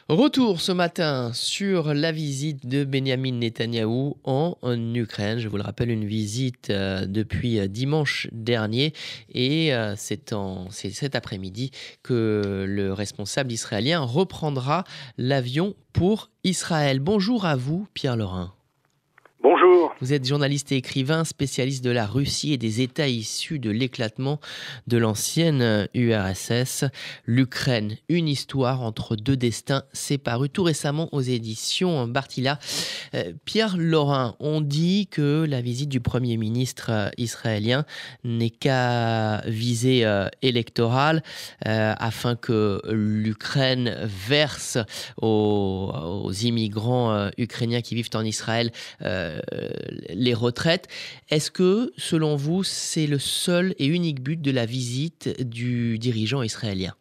Retour ce matin sur la visite de Benyamin Netanyahou en Ukraine. Je vous le rappelle, une visite depuis dimanche dernier et c'est cet après-midi que le responsable israélien reprendra l'avion pour Israël. Bonjour à vous, Pierre Laurin. Bonjour. Vous êtes journaliste et écrivain, spécialiste de la Russie et des États issus de l'éclatement de l'ancienne URSS. L'Ukraine, une histoire entre deux destins, c'est paru tout récemment aux éditions Bartilla. Pierre Laurin, on dit que la visite du Premier ministre israélien n'est qu'à visée électorale afin que l'Ukraine verse aux immigrants ukrainiens qui vivent en Israël les retraites. Est-ce que, selon vous, c'est le seul et unique but de la visite du dirigeant israélien ?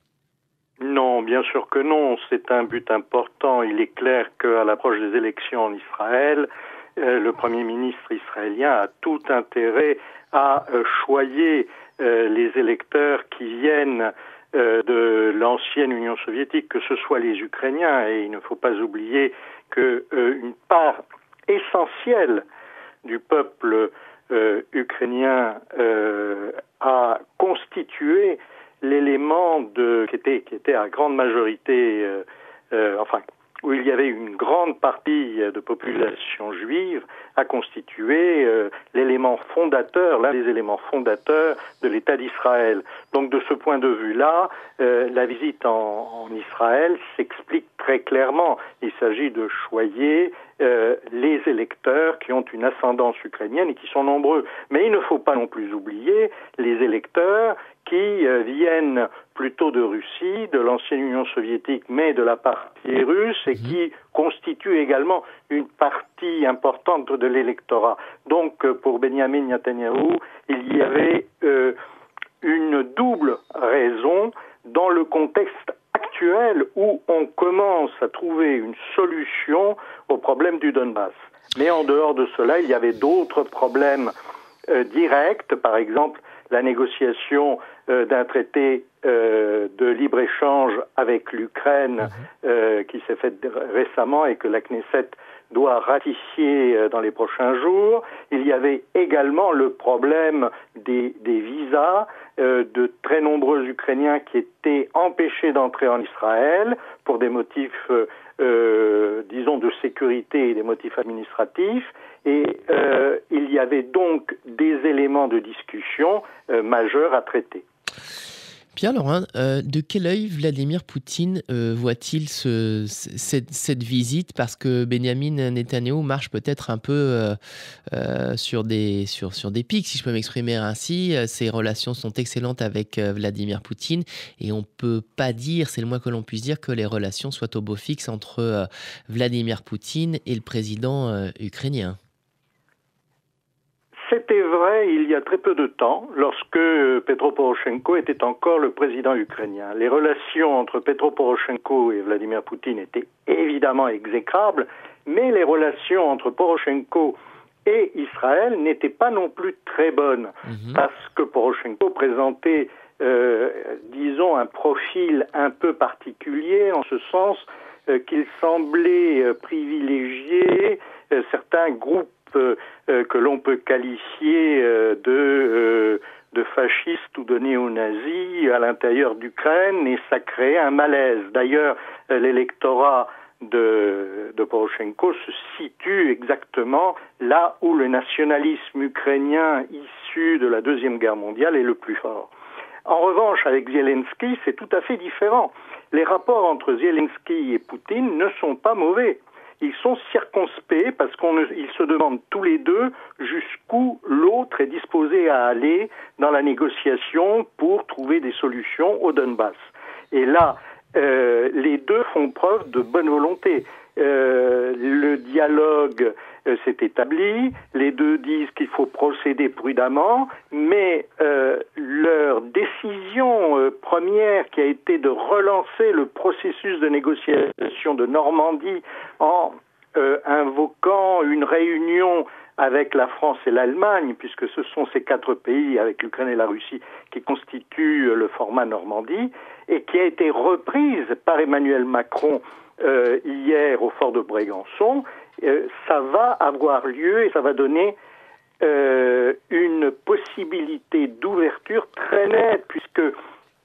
Non, bien sûr que non. C'est un but important. Il est clair qu'à l'approche des élections en Israël, le Premier ministre israélien a tout intérêt à choyer les électeurs qui viennent de l'ancienne Union soviétique, que ce soit les Ukrainiens. Et il ne faut pas oublier qu'une part essentielle du peuple ukrainien a constitué l'élément qui était à grande majorité, où il y avait une grande partie de population juive, a constitué l'élément fondateur, l'un des éléments fondateurs de l'État d'Israël. Donc de ce point de vue-là, la visite en Israël s'explique très clairement. Il s'agit de choyer les électeurs qui ont une ascendance ukrainienne et qui sont nombreux. Mais il ne faut pas non plus oublier les électeurs qui viennent plutôt de Russie, de l'ancienne Union soviétique, mais de la partie russe, et qui constituent également une partie importante de l'électorat. Donc, pour Benyamin Netanyahou, il y avait une double raison dans le contexte actuel où on commence à trouver une solution au problème du Donbass. Mais en dehors de cela, il y avait d'autres problèmes directs, par exemple la négociation d'un traité de libre-échange avec l'Ukraine qui s'est fait récemment et que la Knesset doit ratifier dans les prochains jours. Il y avait également le problème des visas de très nombreux Ukrainiens qui étaient empêchés d'entrer en Israël pour des motifs, disons, de sécurité et des motifs administratifs. Et il y avait donc des éléments de discussion majeurs à traiter. Pierre Laurin, de quel œil Vladimir Poutine voit-il cette visite ? Parce que Benyamin Netanyahou marche peut-être un peu sur des pics, si je peux m'exprimer ainsi. Ses relations sont excellentes avec Vladimir Poutine et on ne peut pas dire, c'est le moins que l'on puisse dire, que les relations soient au beau fixe entre Vladimir Poutine et le président ukrainien. C'était vrai il y a très peu de temps, lorsque Petro Poroshenko était encore le président ukrainien. Les relations entre Petro Poroshenko et Vladimir Poutine étaient évidemment exécrables, mais les relations entre Poroshenko et Israël n'étaient pas non plus très bonnes, parce que Poroshenko présentait, disons, un profil un peu particulier, en ce sens qu'il semblait privilégier certains groupes que l'on peut qualifier de fascistes ou de néo-nazis à l'intérieur d'Ukraine, et ça créait un malaise. D'ailleurs, l'électorat de Poroshenko se situe exactement là où le nationalisme ukrainien issu de la Deuxième Guerre mondiale est le plus fort. En revanche, avec Zelensky, c'est tout à fait différent. Les rapports entre Zelensky et Poutine ne sont pas mauvais. Ils sont circonspects parce qu'ils se demandent tous les deux jusqu'où l'autre est disposé à aller dans la négociation pour trouver des solutions au Donbass. Et là, les deux font preuve de bonne volonté. Le dialogue s'est établi, les deux disent qu'il faut procéder prudemment, mais leur décision première, qui a été de relancer le processus de négociation de Normandie en invoquant une réunion avec la France et l'Allemagne, puisque ce sont ces quatre pays, avec l'Ukraine et la Russie, qui constituent le format Normandie, et qui a été reprise par Emmanuel Macron hier au fort de Brégançon, ça va avoir lieu et ça va donner une possibilité d'ouverture très nette, puisque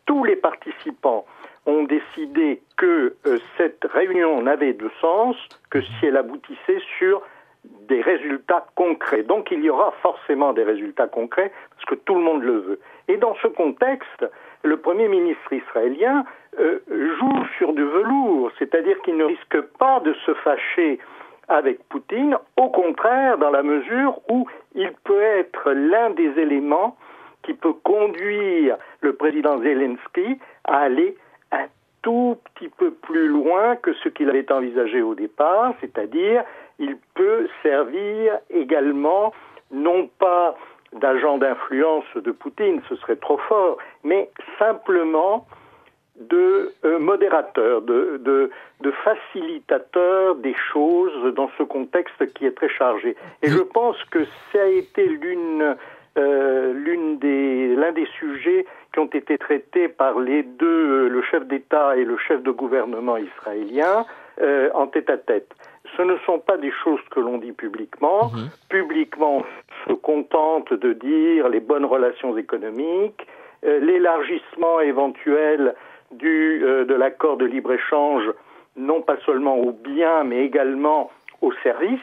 tous les participants ont décidé que cette réunion n'avait de sens que si elle aboutissait sur des résultats concrets. Donc il y aura forcément des résultats concrets, parce que tout le monde le veut. Et dans ce contexte, le Premier ministre israélien joue sur du velours, c'est-à-dire qu'il ne risque pas de se fâcher avec Poutine, au contraire, dans la mesure où il peut être l'un des éléments qui peut conduire le président Zelensky à aller un tout petit peu plus loin que ce qu'il avait envisagé au départ, c'est-à-dire il peut servir également, non pas d'agent d'influence de Poutine, ce serait trop fort, mais simplement de modérateur, de facilitateur des choses dans ce contexte qui est très chargé. Et je pense que ça a été l'un des sujets qui ont été traités par les deux, le chef d'État et le chef de gouvernement israélien, en tête-à-tête. Ce ne sont pas des choses que l'on dit publiquement. Publiquement, on se contente de dire les bonnes relations économiques, l'élargissement éventuel de l'accord de libre-échange, non pas seulement aux biens, mais également aux services.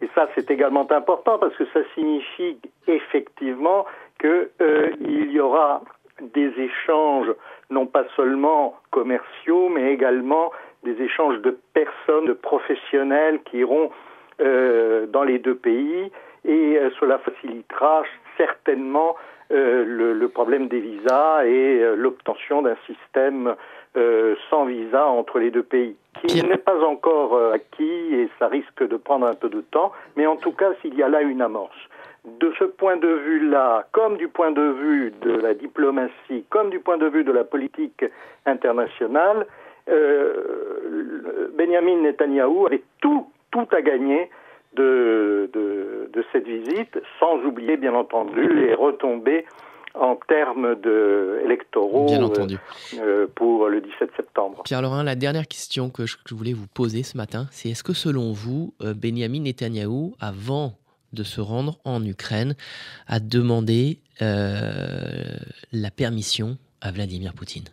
Et ça, c'est également important parce que ça signifie effectivement qu'il y aura des échanges, non pas seulement commerciaux, mais également des échanges de personnes, de professionnels qui iront dans les deux pays. Et cela facilitera certainement le problème des visas et l'obtention d'un système sans visa entre les deux pays, qui n'est pas encore acquis et ça risque de prendre un peu de temps, mais en tout cas, s'il y a là une amorce. De ce point de vue-là, comme du point de vue de la diplomatie, comme du point de vue de la politique internationale, Benyamin Netanyahou avait tout à gagner de cette visite, sans oublier bien entendu les retombées en termes électoraux pour le 17 septembre. Pierre Laurin, la dernière question que je voulais vous poser ce matin, c'est est-ce que selon vous, Benyamin Netanyahou, avant de se rendre en Ukraine, a demandé la permission à Vladimir Poutine?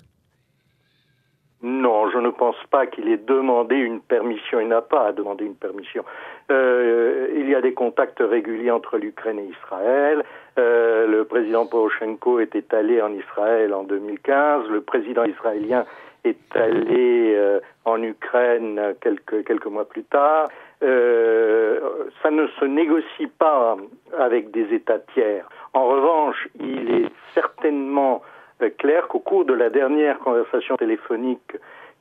Non, je ne pense pas qu'il ait demandé une permission. Il n'a pas à demander une permission. Il y a des contacts réguliers entre l'Ukraine et Israël. Le président Poroshenko était allé en Israël en 2015. Le président israélien est allé en Ukraine quelques mois plus tard. Ça ne se négocie pas avec des États tiers. En revanche, il est certainement clair qu'au cours de la dernière conversation téléphonique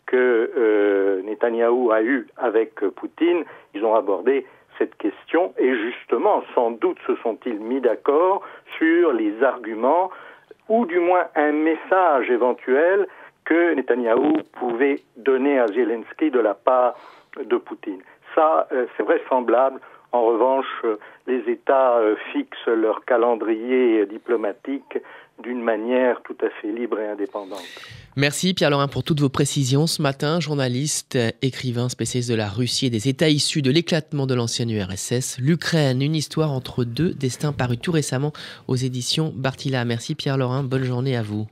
que Netanyahou a eue avec Poutine, ils ont abordé cette question et justement, sans doute se sont-ils mis d'accord sur les arguments ou du moins un message éventuel que Netanyahou pouvait donner à Zelensky de la part de Poutine. Ça, c'est vraisemblable. En revanche, les États fixent leur calendrier diplomatique d'une manière tout à fait libre et indépendante. Merci Pierre Laurin pour toutes vos précisions ce matin. Journaliste, écrivain, spécialiste de la Russie et des États issus de l'éclatement de l'ancienne URSS. L'Ukraine, une histoire entre deux destins, paru tout récemment aux éditions Bartila. Merci Pierre Laurin, bonne journée à vous.